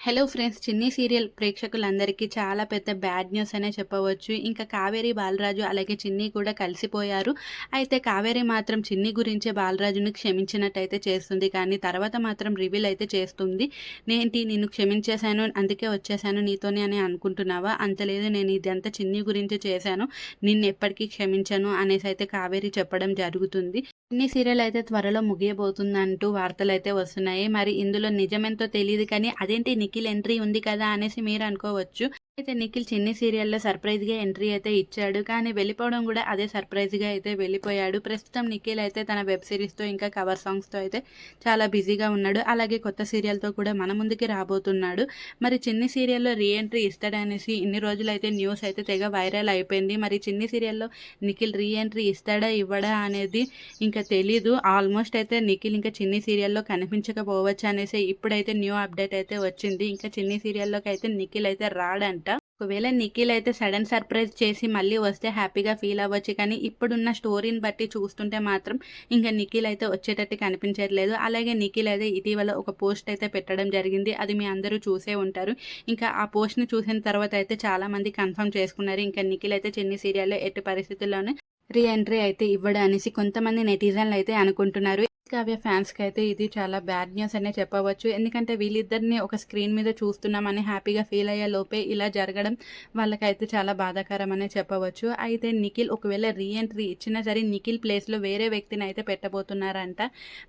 Hello friends, చిన్ని serial ప్రేక్షకులందరికీ చాలా పెద్ద బ్యాడ్ న్యూస్ అనే చెప్పవచ్చు. ఇంకా కావేరి బాలరాజు అలాగే చిన్ని కూడా కలిసిపోయారు. అయితే కావేరి మాత్రం చిన్ని గురించే బాలరాజుని క్షమించినట్టయితే చేస్తుంది. కానీ తర్వాత మాత్రం రివీల్ అయితే చేస్తుంది. నేంటి నిన్ను క్షమించేశాను, అందుకే వచ్చేసాను నీతోనే అని అనుకుంటున్నావా? అంత లేదు, నేను ఇదంతా చిన్ని గురించి చేశాను, నిన్ను ఎప్పటికీ క్షమించను అనేసి అయితే కావేరి చెప్పడం జరుగుతుంది. చిన్ని సీరియల్ అయితే త్వరలో ముగియబోతుందంటూ వార్తలైతే వస్తున్నాయి. మరి ఇందులో నిజమెంతో తెలీదు కానీ అదేంటి నిఖిల్ ఎంట్రీ ఉంది కదా అనేసి మీరు అనుకోవచ్చు. అయితే నిఖిల్ చిన్ని సీరియల్‌లో సర్ప్రైజ్‌గా ఎంట్రీ అయితే ఇచ్చాడు. కానీ వెళ్ళిపోవడం కూడా అదే సర్ప్రైజ్‌గా అయితే వెళ్ళిపోయాడు. ప్రస్తుతం నిఖిల్ అయితే తన వెబ్ సిరీస్‌తో ఇంకా కవర్ సాంగ్స్‌తో అయితే చాలా బిజీగా ఉన్నాడు. అలాగే కొత్త సీరియల్‌తో కూడా మన ముందుకి రాబోతున్నాడు. మరి చిన్ని సీరియల్‌లో రీ ఎంట్రీ ఇస్తాడనేసి ఇన్ని రోజులైతే న్యూస్ అయితే తెగ వైరల్ అయిపోయింది. మరి చిన్ని సీరియల్‌లో నిఖిల్ రీ ఎంట్రీ ఇస్తాడా? ఇవ్వడా? అనేది ఇంకా తెలీదు. ఆల్మోస్ట్ అయితే నిఖిల్ ఇంకా చిన్ని సీరియల్‌లో కనిపించకపోవచ్చు అనేసి ఇప్పుడైతే న్యూ అప్డేట్ అయితే వచ్చింది. ఇంకా చిన్ని సీరియల్‌లోకి అయితే నిఖిల్ అయితే రాడంట. ఒకవేళ నిఖిల్ అయితే సడన్ సర్ప్రైజ్ చేసి మళ్ళీ వస్తే హ్యాపీగా ఫీల్ అవ్వచ్చు. కానీ ఇప్పుడున్న స్టోరీని బట్టి చూస్తుంటే మాత్రం ఇంకా నిఖిల్ అయితే వచ్చేటట్టు కనిపించట్లేదు. అలాగే నిఖిల్ అయితే ఇటీవల ఒక పోస్ట్ అయితే పెట్టడం జరిగింది. అది మీ అందరూ చూసే ఉంటారు. ఇంకా ఆ పోస్ట్‌ని చూసిన తర్వాత అయితే చాలామంది కన్ఫర్మ్ చేసుకున్నారు. ఇంకా నిఖిల్ అయితే చిన్ని సీరియల్‌లో ఎట్టి పరిస్థితుల్లోనూ రీ ఎంట్రీ అయితే ఇవ్వడు అనేసి కొంతమంది నెటిజన్లు అయితే అనుకుంటున్నారు. కావ్య ఫ్యాన్స్కి అయితే ఇది చాలా బ్యాడ్ న్యూస్ అనే చెప్పవచ్చు. ఎందుకంటే వీళ్ళిద్దరిని ఒక స్క్రీన్ మీద చూస్తున్నామని హ్యాపీగా ఫీల్ అయ్యే లోపే ఇలా జరగడం వాళ్ళకైతే చాలా బాధాకరం అనే చెప్పవచ్చు. అయితే నిఖిల్ ఒకవేళ రీ ఎంట్రీ ఇచ్చినా సరే నిఖిల్ ప్లేస్లో వేరే వ్యక్తిని అయితే పెట్టబోతున్నారంట.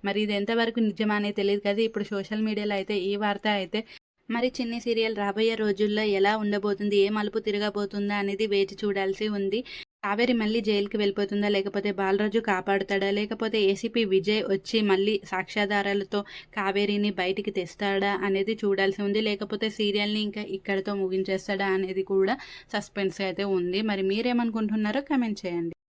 మరి ఇది ఎంతవరకు నిజమా అనేది తెలియదు కదా. ఇప్పుడు సోషల్ మీడియాలో అయితే ఈ వార్త అయితే మరి చిన్ని సీరియల్ రాబోయే రోజుల్లో ఎలా ఉండబోతుంది, ఏ మలుపు తిరగబోతుందా అనేది వేచి చూడాల్సి ఉంది. కావేరి మళ్ళీ జైలుకి వెళ్ళిపోతుందా, లేకపోతే బాలరాజు కాపాడుతాడా, లేకపోతే ఏసీపీ విజయ్ వచ్చి మళ్ళీ సాక్ష్యాధారాలతో కావేరిని బయటికి తెస్తాడా అనేది చూడాల్సి ఉంది. లేకపోతే సీరియల్ని ఇంకా ఇక్కడితో ముగించేస్తాడా అనేది కూడా సస్పెన్స్ అయితే ఉంది. మరి మీరేమనుకుంటున్నారో కమెంట్ చేయండి.